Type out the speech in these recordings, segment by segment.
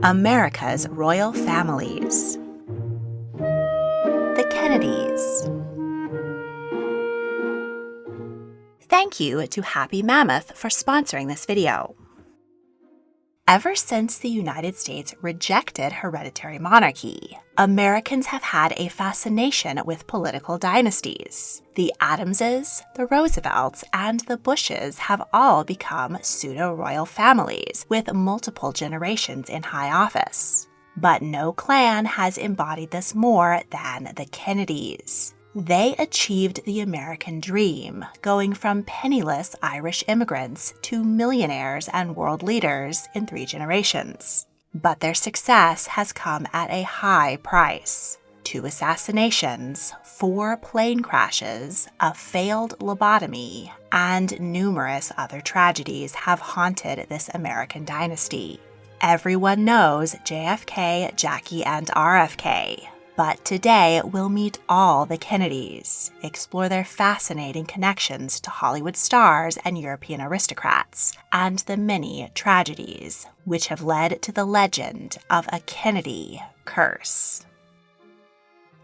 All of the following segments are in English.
America's royal families. The Kennedys. Thank you to Happy Mammoth for sponsoring this video. Ever since the United States rejected hereditary monarchy, Americans have had a fascination with political dynasties. The Adamses, the Roosevelts, and the Bushes have all become pseudo-royal families with multiple generations in high office. But no clan has embodied this more than the Kennedys. They achieved the American dream, going from penniless Irish immigrants to millionaires and world leaders in 3 generations. But their success has come at a high price. 2 assassinations, 4 plane crashes, a failed lobotomy, and numerous other tragedies have haunted this American dynasty. Everyone knows JFK, Jackie, and RFK. But today, we'll meet all the Kennedys, explore their fascinating connections to Hollywood stars and European aristocrats, and the many tragedies which have led to the legend of a Kennedy curse.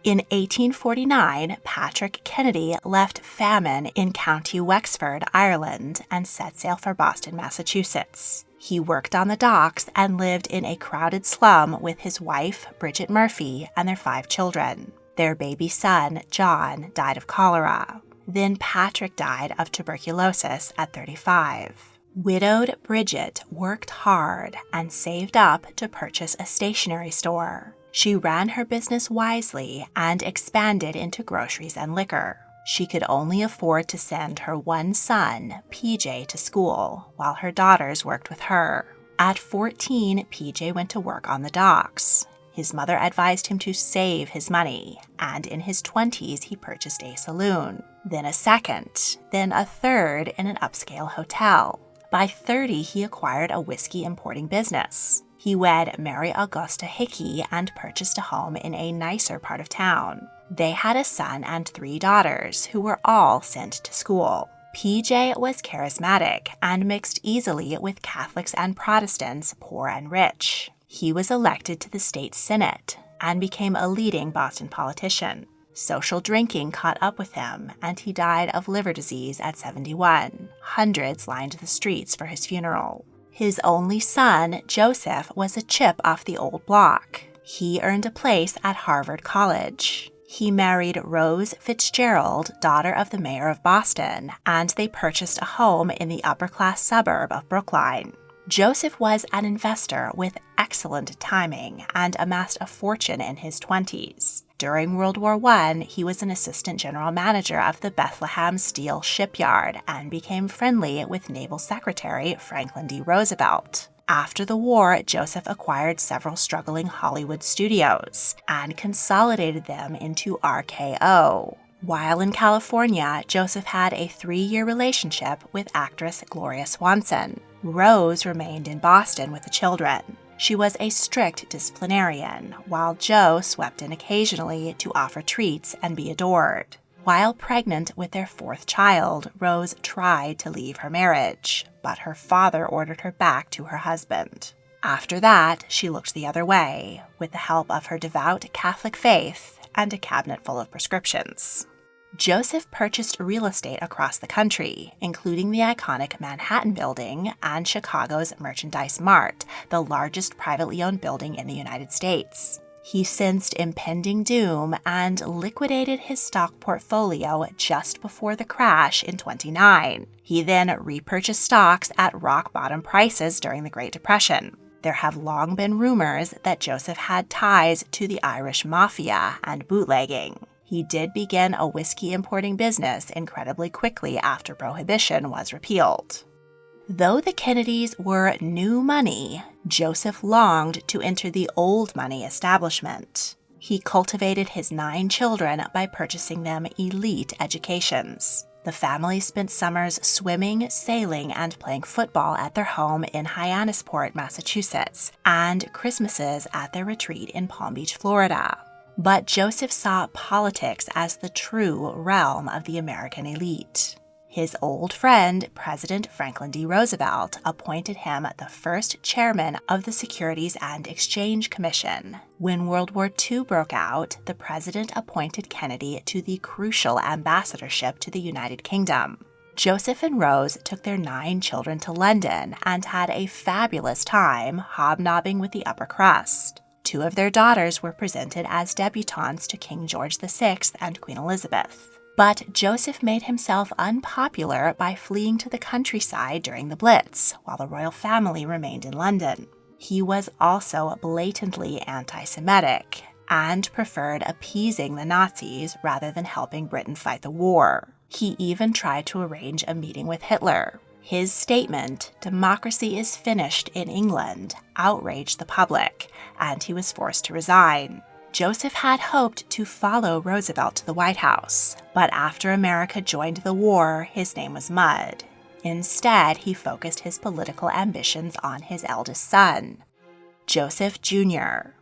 In 1849, Patrick Kennedy left famine in County Wexford, Ireland, and set sail for Boston, Massachusetts. He worked on the docks and lived in a crowded slum with his wife, Bridget Murphy, and their 5 children. Their baby son, John, died of cholera. Then Patrick died of tuberculosis at 35. Widowed Bridget worked hard and saved up to purchase a stationery store. She ran her business wisely and expanded into groceries and liquor. She could only afford to send her one son, PJ, to school, while her daughters worked with her. At 14, PJ went to work on the docks. His mother advised him to save his money, and in his 20s he purchased a saloon, then a second, then a third in an upscale hotel. By 30, he acquired a whiskey importing business. He wed Mary Augusta Hickey and purchased a home in a nicer part of town. They had a son and 3 daughters who were all sent to school. PJ was charismatic and mixed easily with Catholics and Protestants, poor and rich. He was elected to the state senate and became a leading Boston politician. Social drinking caught up with him, and he died of liver disease at 71. Hundreds lined the streets for his funeral. His only son, Joseph, was a chip off the old block. He earned a place at Harvard College. He married Rose Fitzgerald, daughter of the mayor of Boston, and they purchased a home in the upper-class suburb of Brookline. Joseph was an investor with excellent timing and amassed a fortune in his 20s. During World War I, he was an assistant general manager of the Bethlehem Steel Shipyard and became friendly with Naval Secretary Franklin D. Roosevelt. After the war, Joseph acquired several struggling Hollywood studios and consolidated them into RKO. While in California, Joseph had a 3-year relationship with actress Gloria Swanson. Rose remained in Boston with the children. She was a strict disciplinarian, while Joe swept in occasionally to offer treats and be adored. While pregnant with their 4th child, Rose tried to leave her marriage, but her father ordered her back to her husband. After that, she looked the other way, with the help of her devout Catholic faith and a cabinet full of prescriptions. Joseph purchased real estate across the country, including the iconic Manhattan Building and Chicago's Merchandise Mart, the largest privately owned building in the United States. He sensed impending doom and liquidated his stock portfolio just before the crash in 1929. He then repurchased stocks at rock-bottom prices during the Great Depression. There have long been rumors that Joseph had ties to the Irish mafia and bootlegging. He did begin a whiskey importing business incredibly quickly after Prohibition was repealed. Though the Kennedys were new money, Joseph longed to enter the old money establishment. He cultivated his 9 children by purchasing them elite educations. The family spent summers swimming, sailing, and playing football at their home in Hyannisport, Massachusetts, and Christmases at their retreat in Palm Beach, Florida. But Joseph saw politics as the true realm of the American elite. His old friend, President Franklin D. Roosevelt, appointed him the first chairman of the Securities and Exchange Commission. When World War II broke out, the president appointed Kennedy to the crucial ambassadorship to the United Kingdom. Joseph and Rose took their 9 children to London and had a fabulous time hobnobbing with the upper crust. 2 of their daughters were presented as debutantes to King George VI and Queen Elizabeth. But Joseph made himself unpopular by fleeing to the countryside during the Blitz, while the royal family remained in London. He was also blatantly anti-Semitic and preferred appeasing the Nazis rather than helping Britain fight the war. He even tried to arrange a meeting with Hitler. His statement, "Democracy is finished in England," outraged the public, and he was forced to resign. Joseph had hoped to follow Roosevelt to the White House, but after America joined the war, his name was mud. Instead, he focused his political ambitions on his eldest son, Joseph Jr.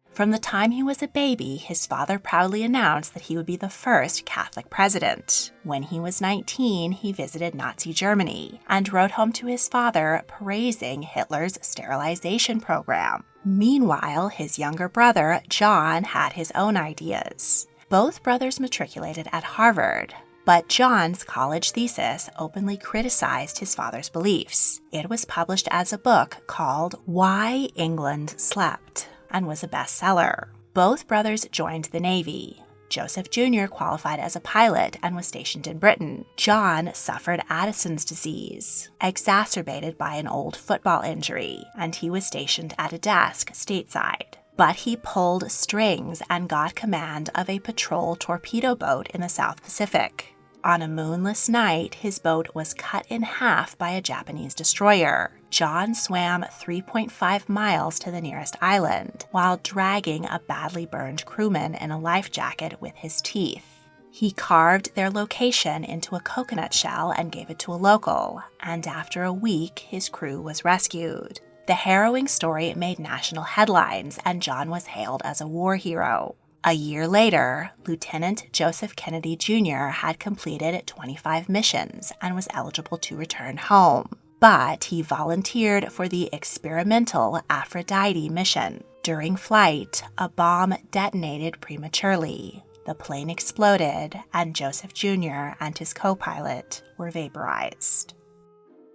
From the time he was a baby, his father proudly announced that he would be the first Catholic president. When he was 19, he visited Nazi Germany and wrote home to his father praising Hitler's sterilization program. Meanwhile, his younger brother, John, had his own ideas. Both brothers matriculated at Harvard, but John's college thesis openly criticized his father's beliefs. It was published as a book called Why England Slept and was a bestseller. Both brothers joined the Navy. Joseph Jr. qualified as a pilot and was stationed in Britain. John suffered Addison's disease, exacerbated by an old football injury, and he was stationed at a desk stateside. But he pulled strings and got command of a patrol torpedo boat in the South Pacific. On a moonless night, his boat was cut in half by a Japanese destroyer. John swam 3.5 miles to the nearest island, while dragging a badly burned crewman in a life jacket with his teeth. He carved their location into a coconut shell and gave it to a local, and after a week, his crew was rescued. The harrowing story made national headlines, and John was hailed as a war hero. A year later, Lieutenant Joseph Kennedy Jr. had completed 25 missions and was eligible to return home. But he volunteered for the experimental Aphrodite mission. During flight, a bomb detonated prematurely. The plane exploded, and Joseph Jr. and his co-pilot were vaporized.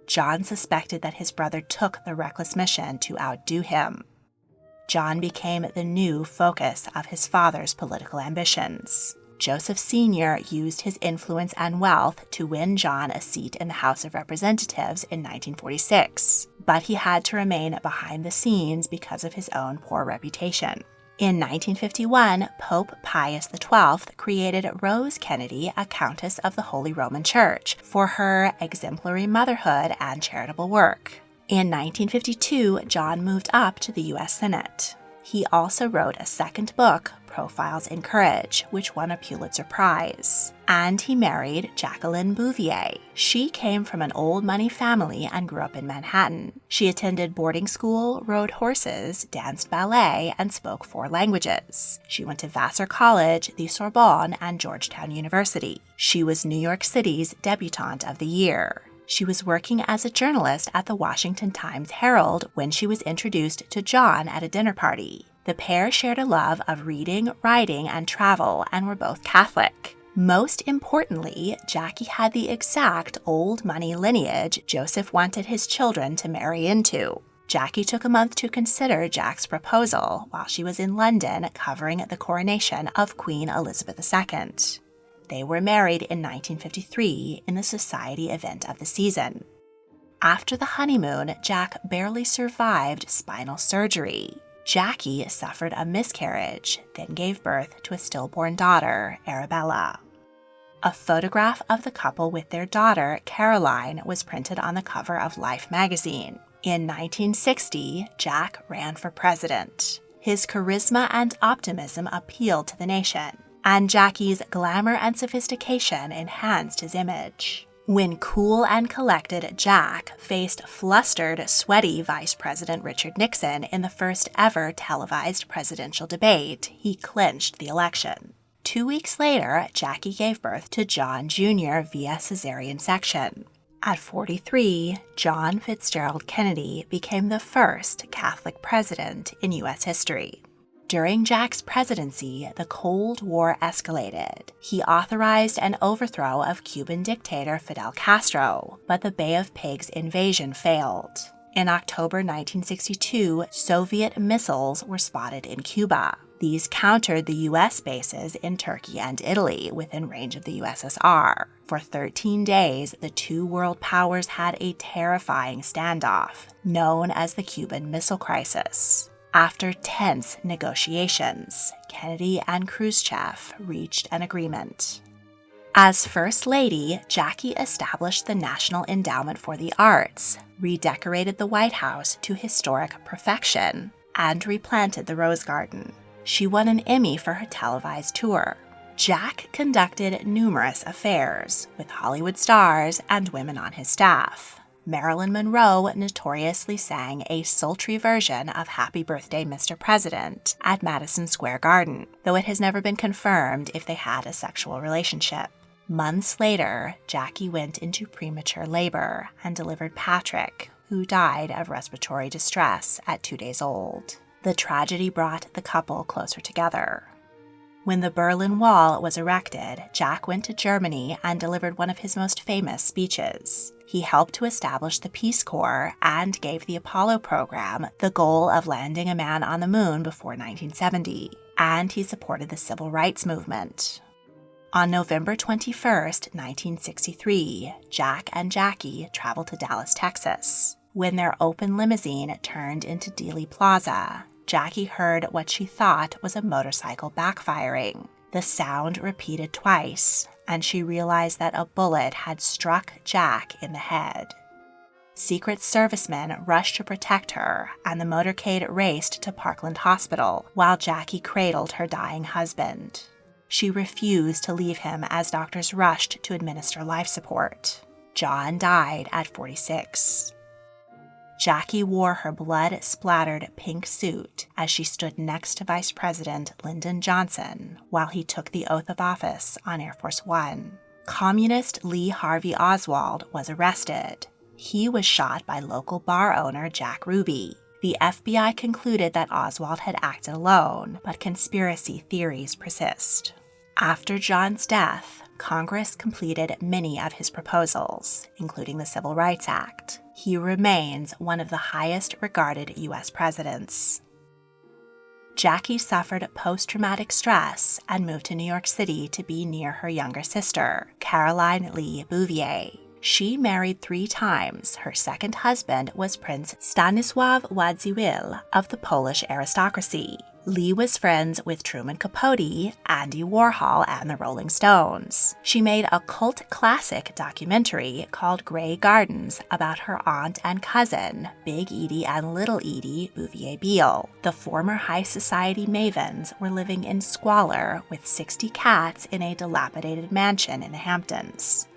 John suspected that his brother took the reckless mission to outdo him. John became the new focus of his father's political ambitions. Joseph Sr. used his influence and wealth to win John a seat in the House of Representatives in 1946, but he had to remain behind the scenes because of his own poor reputation. In 1951, Pope Pius XII created Rose Kennedy a Countess of the Holy Roman Church for her exemplary motherhood and charitable work. In 1952, John moved up to the U.S. Senate. He also wrote a second book, Profiles in Courage, which won a Pulitzer Prize. And he married Jacqueline Bouvier. She came from an old money family and grew up in Manhattan. She attended boarding school, rode horses, danced ballet, and spoke 4 languages. She went to Vassar College, the Sorbonne, and Georgetown University. She was New York City's Debutante of the Year. She was working as a journalist at the Washington Times-Herald when she was introduced to John at a dinner party. The pair shared a love of reading, writing, and travel, and were both Catholic. Most importantly, Jackie had the exact old money lineage Joseph wanted his children to marry into. Jackie took a month to consider Jack's proposal while she was in London covering the coronation of Queen Elizabeth II. They were married in 1953 in the society event of the season. After the honeymoon, Jack barely survived spinal surgery. Jackie suffered a miscarriage, then gave birth to a stillborn daughter, Arabella. A photograph of the couple with their daughter, Caroline, was printed on the cover of Life magazine. In 1960, Jack ran for president. His charisma and optimism appealed to the nation, and Jackie's glamour and sophistication enhanced his image. When cool and collected Jack faced flustered, sweaty Vice President Richard Nixon in the first ever televised presidential debate, he clinched the election. 2 weeks later, Jackie gave birth to John Jr. via cesarean section. At 43, John Fitzgerald Kennedy became the first Catholic president in U.S. history. During Jack's presidency, the Cold War escalated. He authorized an overthrow of Cuban dictator Fidel Castro, but the Bay of Pigs invasion failed. In October 1962, Soviet missiles were spotted in Cuba. These countered the U.S. bases in Turkey and Italy within range of the USSR. For 13 days, the two world powers had a terrifying standoff, known as the Cuban Missile Crisis. After tense negotiations, Kennedy and Khrushchev reached an agreement. As First Lady, Jackie established the National Endowment for the Arts, redecorated the White House to historic perfection, and replanted the Rose Garden. She won an Emmy for her televised tour. Jack conducted numerous affairs with Hollywood stars and women on his staff. Marilyn Monroe notoriously sang a sultry version of Happy Birthday, Mr. President at Madison Square Garden, though it has never been confirmed if they had a sexual relationship. Months later, Jackie went into premature labor and delivered Patrick, who died of respiratory distress at 2 days old. The tragedy brought the couple closer together. When the Berlin Wall was erected, Jack went to Germany and delivered one of his most famous speeches. He helped to establish the Peace Corps and gave the Apollo program the goal of landing a man on the moon before 1970, and he supported the civil rights movement. On November 21, 1963, Jack and Jackie traveled to Dallas, Texas. When their open limousine turned into Dealey Plaza, Jackie heard what she thought was a motorcycle backfiring. The sound repeated twice, and she realized that a bullet had struck Jack in the head. Secret Servicemen rushed to protect her, and the motorcade raced to Parkland Hospital while Jackie cradled her dying husband. She refused to leave him as doctors rushed to administer life support. John died at 46. Jackie wore her blood-splattered pink suit as she stood next to Vice President Lyndon Johnson while he took the oath of office on Air Force One. Communist Lee Harvey Oswald was arrested. He was shot by local bar owner Jack Ruby. The FBI concluded that Oswald had acted alone, but conspiracy theories persist. After John's death, Congress completed many of his proposals, including the Civil Rights Act. He remains one of the highest regarded U.S. presidents. Jackie suffered post-traumatic stress and moved to New York City to be near her younger sister, Caroline Lee Bouvier. She married 3 times. Her second husband was Prince Stanisław Radziwiłł of the Polish aristocracy. Lee was friends with Truman Capote, Andy Warhol, and the Rolling Stones. She made a cult classic documentary called Grey Gardens about her aunt and cousin, Big Edie and Little Edie Bouvier Beale. The former high society mavens were living in squalor with 60 cats in a dilapidated mansion in the Hamptons.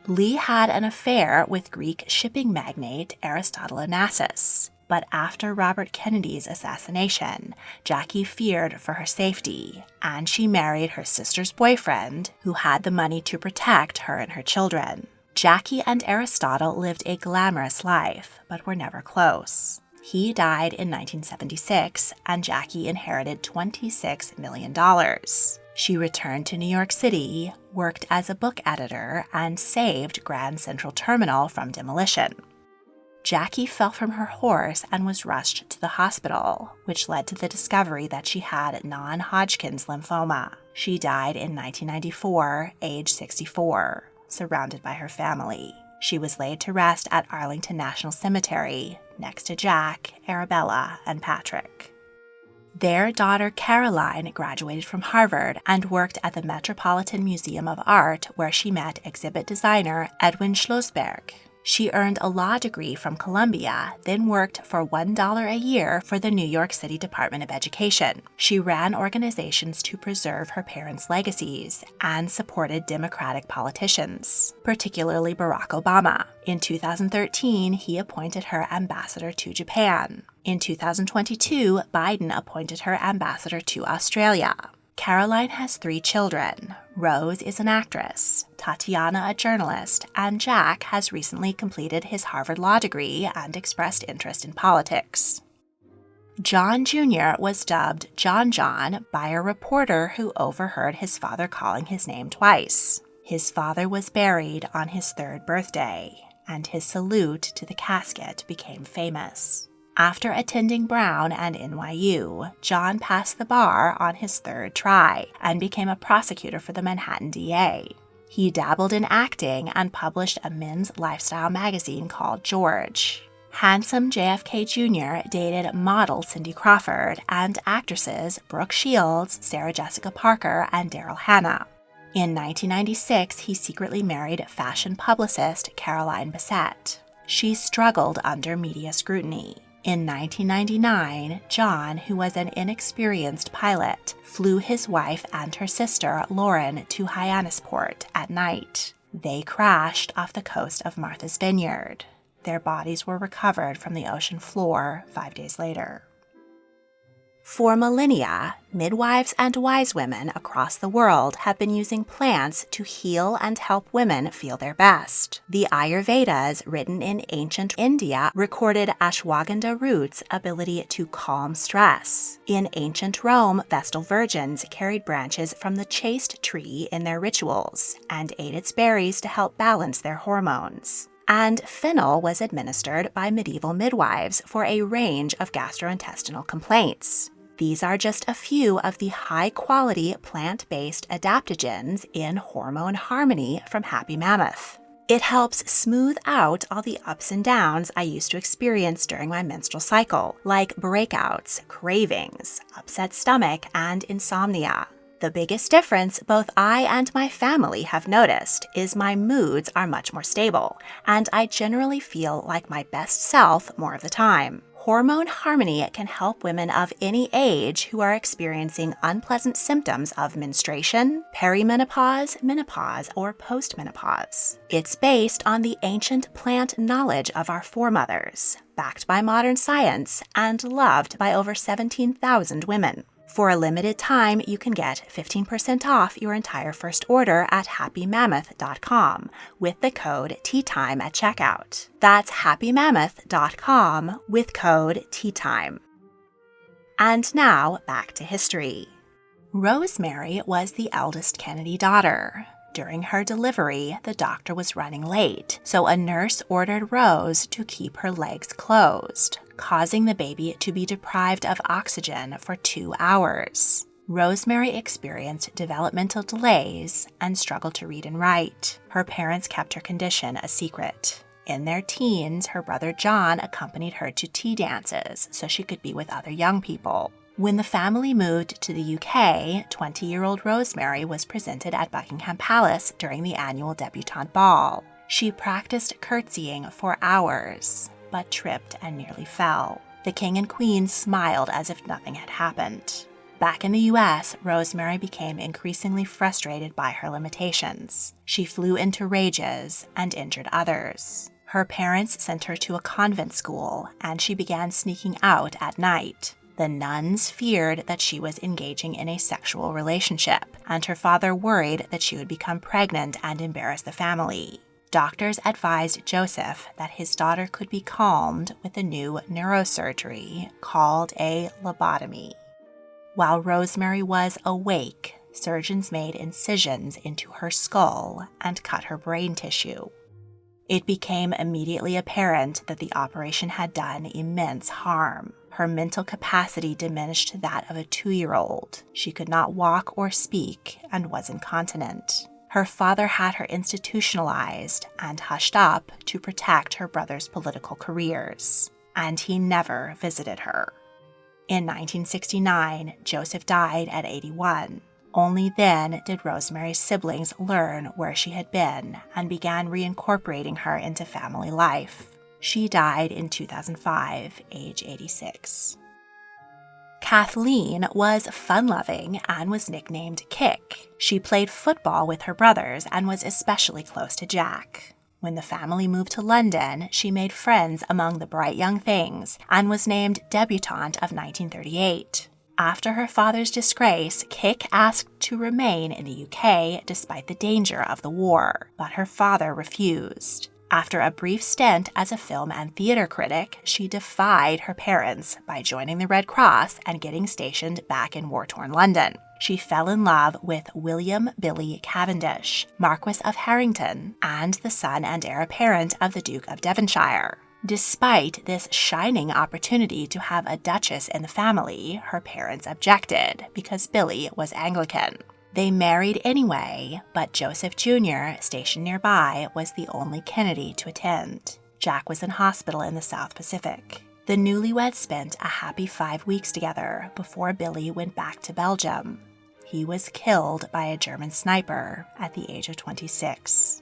Lee had an affair with Greek shipping magnate Aristotle Onassis. But after Robert Kennedy's assassination, Jackie feared for her safety, and she married her sister's boyfriend, who had the money to protect her and her children. Jackie and Aristotle lived a glamorous life, but were never close. He died in 1976, and Jackie inherited $26 million. She returned to New York City, worked as a book editor, and saved Grand Central Terminal from demolition. Jackie fell from her horse and was rushed to the hospital, which led to the discovery that she had non-Hodgkin's lymphoma. She died in 1994, age 64, surrounded by her family. She was laid to rest at Arlington National Cemetery, next to Jack, Arabella, and Patrick. Their daughter Caroline graduated from Harvard and worked at the Metropolitan Museum of Art, where she met exhibit designer Edwin Schlossberg. She earned a law degree from Columbia, then worked for $1 a year for the New York City Department of Education. She ran organizations to preserve her parents' legacies and supported Democratic politicians, particularly Barack Obama. In 2013, he appointed her ambassador to Japan. In 2022, Biden appointed her ambassador to Australia. Caroline has 3 children. Rose is an actress, Tatiana a journalist, and Jack has recently completed his Harvard Law degree and expressed interest in politics. John Jr. was dubbed John John by a reporter who overheard his father calling his name twice. His father was buried on his 3rd birthday, and his salute to the casket became famous. After attending Brown and NYU, John passed the bar on his 3rd try and became a prosecutor for the Manhattan DA. He dabbled in acting and published a men's lifestyle magazine called George. Handsome JFK Jr. dated model Cindy Crawford and actresses Brooke Shields, Sarah Jessica Parker, and Daryl Hannah. In 1996, he secretly married fashion publicist Caroline Bessette. She struggled under media scrutiny. In 1999, John, who was an inexperienced pilot, flew his wife and her sister, Lauren, to Hyannisport at night. They crashed off the coast of Martha's Vineyard. Their bodies were recovered from the ocean floor 5 days later. For millennia, midwives and wise women across the world have been using plants to heal and help women feel their best. The Ayurvedas, written in ancient India, recorded ashwagandha root's ability to calm stress. In ancient Rome, Vestal virgins carried branches from the chaste tree in their rituals and ate its berries to help balance their hormones. And fennel was administered by medieval midwives for a range of gastrointestinal complaints. These are just a few of the high-quality plant-based adaptogens in Hormone Harmony from Happy Mammoth. It helps smooth out all the ups and downs I used to experience during my menstrual cycle, like breakouts, cravings, upset stomach, and insomnia. The biggest difference both I and my family have noticed is my moods are much more stable, and I generally feel like my best self more of the time. Hormone Harmony can help women of any age who are experiencing unpleasant symptoms of menstruation, perimenopause, menopause, or postmenopause. It's based on the ancient plant knowledge of our foremothers, backed by modern science, and loved by over 17,000 women. For a limited time, you can get 15% off your entire first order at happymammoth.com with the code TEATIME at checkout. That's happymammoth.com with code TEATIME. And now, back to history. Rosemary was the eldest Kennedy daughter. During her delivery, the doctor was running late, so a nurse ordered Rose to keep her legs closed, causing the baby to be deprived of oxygen for 2 hours. Rosemary experienced developmental delays and struggled to read and write. Her parents kept her condition a secret. In their teens, her brother John accompanied her to tea dances so she could be with other young people. When the family moved to the UK, 20-year-old Rosemary was presented at Buckingham Palace during the annual debutante ball. She practiced curtsying for hours, but tripped and nearly fell. The king and queen smiled as if nothing had happened. Back in the US, Rosemary became increasingly frustrated by her limitations. She flew into rages and injured others. Her parents sent her to a convent school, and she began sneaking out at night. The nuns feared that she was engaging in a sexual relationship, and her father worried that she would become pregnant and embarrass the family. Doctors advised Joseph that his daughter could be calmed with a new neurosurgery called a lobotomy. While Rosemary was awake, surgeons made incisions into her skull and cut her brain tissue. It became immediately apparent that the operation had done immense harm. Her mental capacity diminished to that of a 2-year-old. She could not walk or speak and was incontinent. Her father had her institutionalized and hushed up to protect her brother's political careers, and he never visited her. In 1969, Joseph died at 81. Only then did Rosemary's siblings learn where she had been and began reincorporating her into family life. She died in 2005, age 86. Kathleen was fun-loving and was nicknamed Kick. She played football with her brothers and was especially close to Jack. When the family moved to London, she made friends among the bright young things and was named Debutante of 1938. After her father's disgrace, Kick asked to remain in the UK despite the danger of the war, but her father refused. After a brief stint as a film and theater critic, she defied her parents by joining the Red Cross and getting stationed back in war-torn London. She fell in love with William Billy Cavendish, Marquis of Harrington, and the son and heir apparent of the Duke of Devonshire. Despite this shining opportunity to have a duchess in the family, her parents objected because Billy was Anglican. They married anyway, but Joseph Jr., stationed nearby, was the only Kennedy to attend. Jack was in hospital in the South Pacific. The newlyweds spent a happy 5 weeks together before Billy went back to Belgium. He was killed by a German sniper at the age of 26.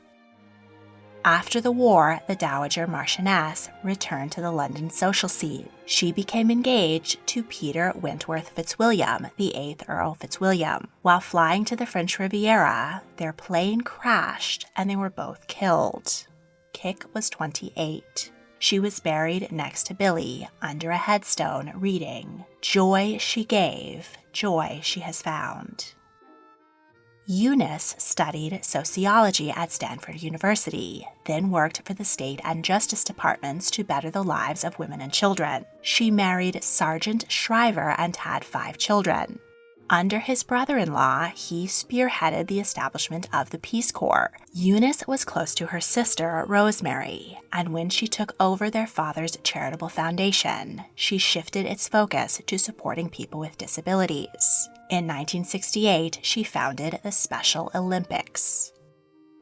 After the war, the Dowager Marchioness returned to the London social scene. She became engaged to Peter Wentworth Fitzwilliam, the 8th Earl Fitzwilliam. While flying to the French Riviera, their plane crashed and they were both killed. Kick was 28. She was buried next to Billy under a headstone reading, "Joy she gave, joy she has found." Eunice studied sociology at Stanford University, then worked for the state and justice departments to better the lives of women and children. She married Sergeant Shriver and had 5 children. Under his brother-in-law, he spearheaded the establishment of the Peace Corps. Eunice was close to her sister, Rosemary, and when she took over their father's charitable foundation, she shifted its focus to supporting people with disabilities. In 1968, she founded the Special Olympics.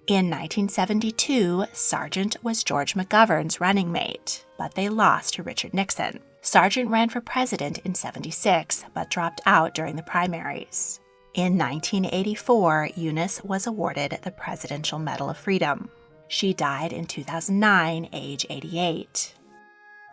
In 1972, Sargent was George McGovern's running mate, but they lost to Richard Nixon. Sargent ran for president in '76, but dropped out during the primaries. In 1984, Eunice was awarded the Presidential Medal of Freedom. She died in 2009, age 88.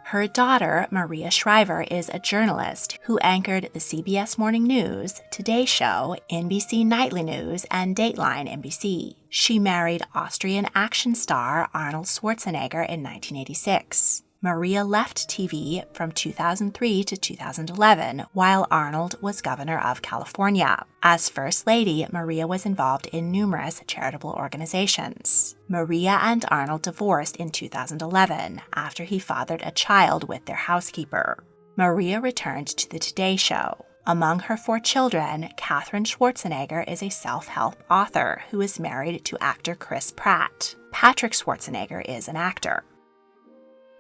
Her daughter, Maria Shriver, is a journalist who anchored the CBS Morning News, Today Show, NBC Nightly News, and Dateline NBC. She married Austrian action star Arnold Schwarzenegger in 1986. Maria left TV from 2003 to 2011 while Arnold was governor of California. As First Lady, Maria was involved in numerous charitable organizations. Maria and Arnold divorced in 2011 after he fathered a child with their housekeeper. Maria returned to the Today Show. Among her 4 children, Katherine Schwarzenegger is a self-help author who is married to actor Chris Pratt. Patrick Schwarzenegger is an actor.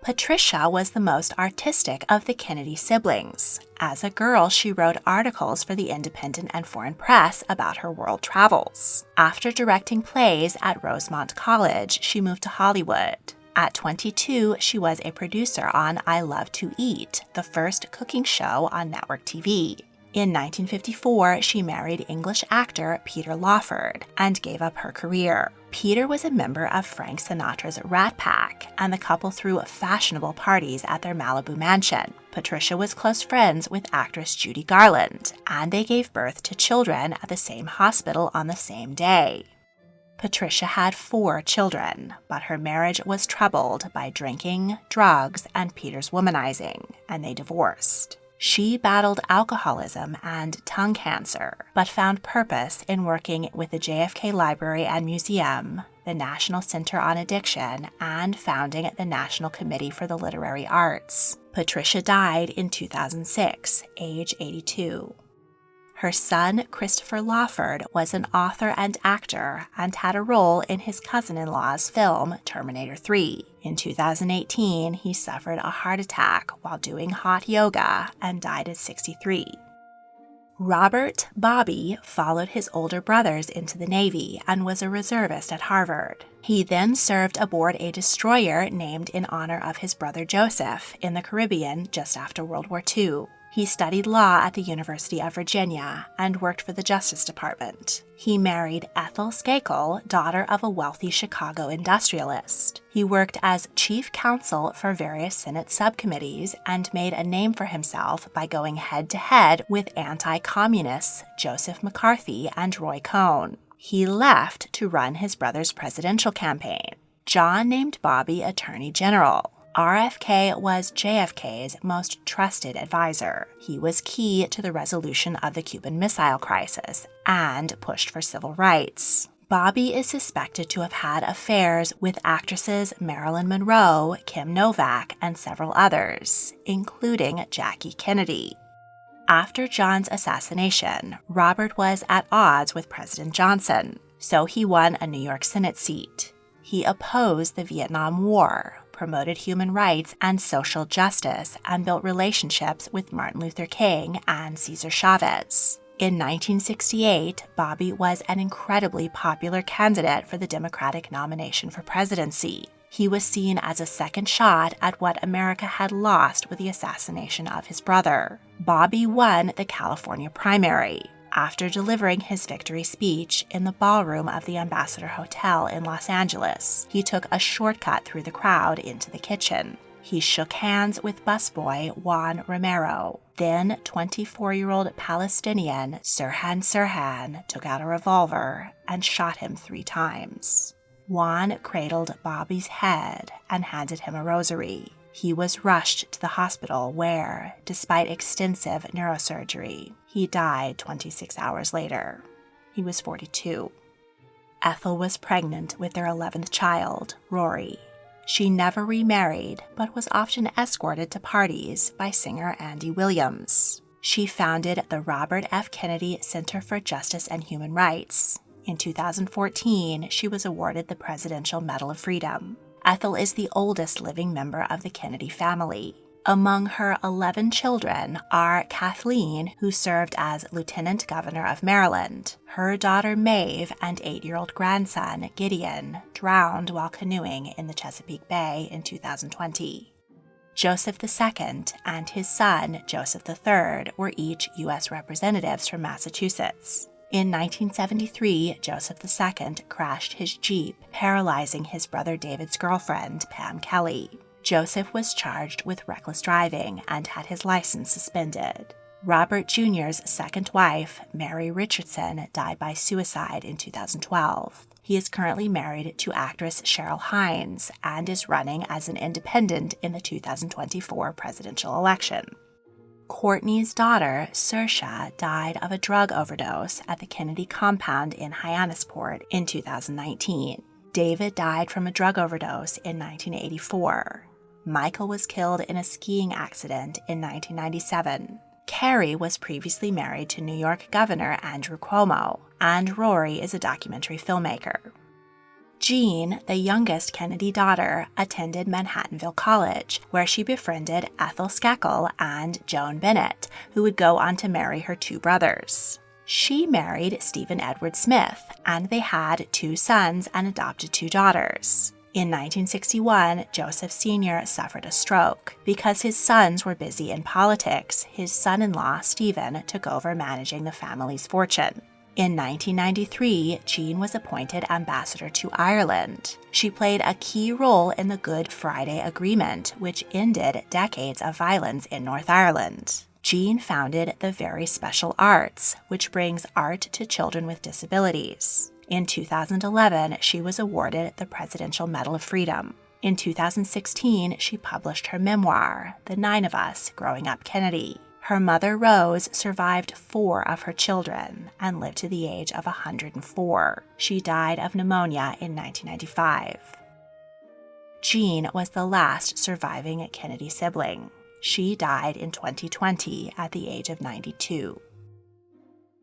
Patricia was the most artistic of the Kennedy siblings. As a girl, she wrote articles for the independent and foreign press about her world travels. After directing plays at Rosemont College, she moved to Hollywood. At 22, she was a producer on I Love to Eat, the first cooking show on network TV. In 1954, she married English actor Peter Lawford and gave up her career. Peter was a member of Frank Sinatra's Rat Pack, and the couple threw fashionable parties at their Malibu mansion. Patricia was close friends with actress Judy Garland, and they gave birth to children at the same hospital on the same day. Patricia had 4 children, but her marriage was troubled by drinking, drugs, and Peter's womanizing, and they divorced. She battled alcoholism and tongue cancer, but found purpose in working with the JFK Library and Museum, the National Center on Addiction, and founding the National Committee for the Literary Arts. Patricia died in 2006, age 82. Her son, Christopher Lawford, was an author and actor and had a role in his cousin-in-law's film Terminator 3. In 2018, he suffered a heart attack while doing hot yoga and died at 63. Robert Bobby followed his older brothers into the Navy and was a reservist at Harvard. He then served aboard a destroyer named in honor of his brother Joseph in the Caribbean just after World War II. He studied law at the University of Virginia and worked for the Justice Department. He married Ethel Skakel, daughter of a wealthy Chicago industrialist. He worked as chief counsel for various Senate subcommittees and made a name for himself by going head-to-head with anti-communists Joseph McCarthy and Roy Cohn. He left to run his brother's presidential campaign. John named Bobby Attorney General. RFK was JFK's most trusted advisor. He was key to the resolution of the Cuban Missile Crisis and pushed for civil rights. Bobby is suspected to have had affairs with actresses Marilyn Monroe, Kim Novak, and several others, including Jackie Kennedy. After John's assassination, Robert was at odds with President Johnson, so he won a New York Senate seat. He opposed the Vietnam War, promoted human rights and social justice, and built relationships with Martin Luther King and Cesar Chavez. In 1968, Bobby was an incredibly popular candidate for the Democratic nomination for presidency. He was seen as a second shot at what America had lost with the assassination of his brother. Bobby won the California primary. After delivering his victory speech in the ballroom of the Ambassador Hotel in Los Angeles, he took a shortcut through the crowd into the kitchen. He shook hands with busboy Juan Romero. Then 24-year-old Palestinian Sirhan took out a revolver and shot him 3 times. Juan cradled Bobby's head and handed him a rosary. He was rushed to the hospital where, despite extensive neurosurgery, he died 26 hours later. He was 42. Ethel was pregnant with their 11th child, Rory. She never remarried, but was often escorted to parties by singer Andy Williams. She founded the Robert F. Kennedy Center for Justice and Human Rights. In 2014, she was awarded the Presidential Medal of Freedom. Ethel is the oldest living member of the Kennedy family. Among her 11 children are Kathleen, who served as Lieutenant Governor of Maryland. Her daughter Maeve and 8-year-old grandson Gideon drowned while canoeing in the Chesapeake Bay in 2020. Joseph II and his son Joseph III were each U.S. representatives from Massachusetts. In 1973, Joseph II crashed his Jeep, paralyzing his brother David's girlfriend, Pam Kelly. Joseph was charged with reckless driving and had his license suspended. Robert Jr.'s second wife, Mary Richardson, died by suicide in 2012. He is currently married to actress Cheryl Hines and is running as an independent in the 2024 presidential election. Courtney's daughter, Saoirse, died of a drug overdose at the Kennedy compound in Hyannisport in 2019. David died from a drug overdose in 1984. Michael was killed in a skiing accident in 1997. Carrie was previously married to New York Governor Andrew Cuomo, and Rory is a documentary filmmaker. Jean, the youngest Kennedy daughter, attended Manhattanville College, where she befriended Ethel Skeckel and Joan Bennett, who would go on to marry her 2 brothers. She married Stephen Edward Smith, and they had 2 sons and adopted 2 daughters. In 1961, Joseph Sr. suffered a stroke. Because his sons were busy in politics, his son-in-law, Stephen, took over managing the family's fortune. In 1993, Jean was appointed ambassador to Ireland. She played a key role in the Good Friday Agreement, which ended decades of violence in North Ireland. Jean founded the Very Special Arts, which brings art to children with disabilities. In 2011, she was awarded the Presidential Medal of Freedom. In 2016, she published her memoir, The 9 of Us Growing Up Kennedy. Her mother, Rose, survived 4 of her children and lived to the age of 104. She died of pneumonia in 1995. Jean was the last surviving Kennedy sibling. She died in 2020 at the age of 92.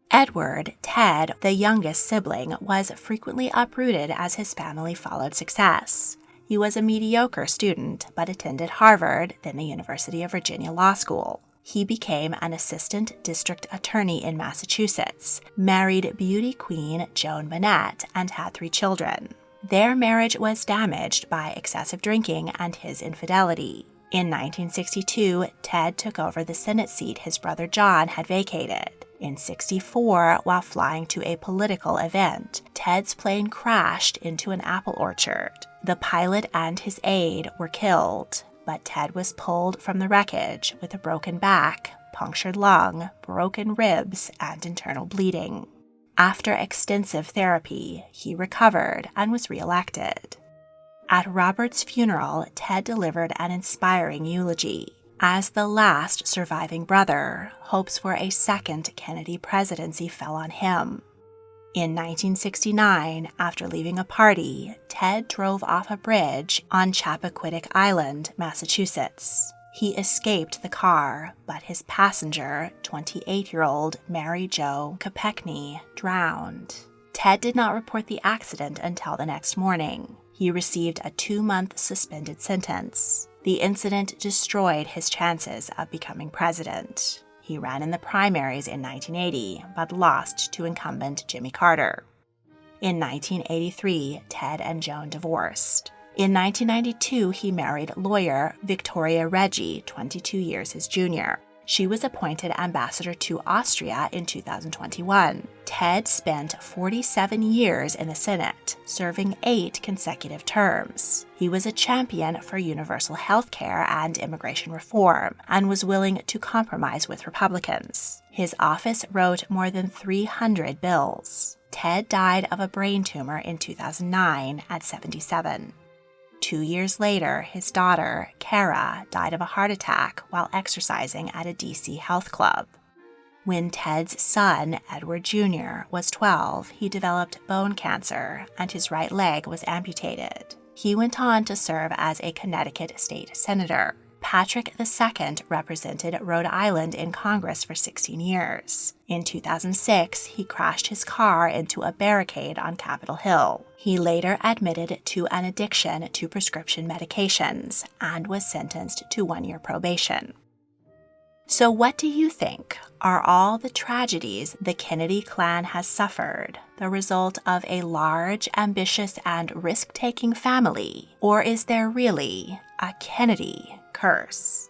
Edward, Ted, the youngest sibling, was frequently uprooted as his family followed success. He was a mediocre student, but attended Harvard, then the University of Virginia Law School. He became an assistant district attorney in Massachusetts, married beauty queen Joan Bennett, and had 3 children. Their marriage was damaged by excessive drinking and his infidelity. In 1962, Ted took over the Senate seat his brother John had vacated. In 1964, while flying to a political event, Ted's plane crashed into an apple orchard. The pilot and his aide were killed, but Ted was pulled from the wreckage with a broken back, punctured lung, broken ribs, and internal bleeding. After extensive therapy, he recovered and was reelected. At Robert's funeral, Ted delivered an inspiring eulogy. As the last surviving brother, hopes for a second Kennedy presidency fell on him. In 1969, after leaving a party, Ted drove off a bridge on Chappaquiddick Island, Massachusetts. He escaped the car, but his passenger, 28-year-old Mary Jo Kopechne, drowned. Ted did not report the accident until the next morning. He received a 2-month suspended sentence. The incident destroyed his chances of becoming president. He ran in the primaries in 1980, but lost to incumbent Jimmy Carter. In 1983, Ted and Joan divorced. In 1992, he married lawyer Victoria Reggie, 22 years his junior. She was appointed ambassador to Austria in 2021. Ted spent 47 years in the Senate, serving 8 consecutive terms. He was a champion for universal health care and immigration reform, and was willing to compromise with Republicans. His office wrote more than 300 bills. Ted died of a brain tumor in 2009 at 77. 2 years later, his daughter, Kara, died of a heart attack while exercising at a DC health club. When Ted's son, Edward Jr., was 12, he developed bone cancer and his right leg was amputated. He went on to serve as a Connecticut state senator. Patrick II represented Rhode Island in Congress for 16 years. In 2006, he crashed his car into a barricade on Capitol Hill. He later admitted to an addiction to prescription medications and was sentenced to 1-year probation. So what do you think? Are all the tragedies the Kennedy clan has suffered the result of a large, ambitious, and risk-taking family? Or is there really a Kennedy curse?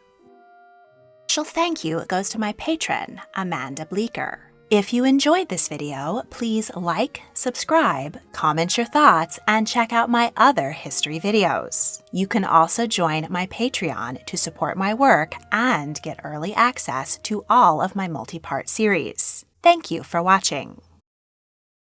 Special thank you goes to my patron, Amanda Bleeker. If you enjoyed this video, please like, subscribe, comment your thoughts, and check out my other history videos. You can also join my Patreon to support my work and get early access to all of my multi-part series. Thank you for watching.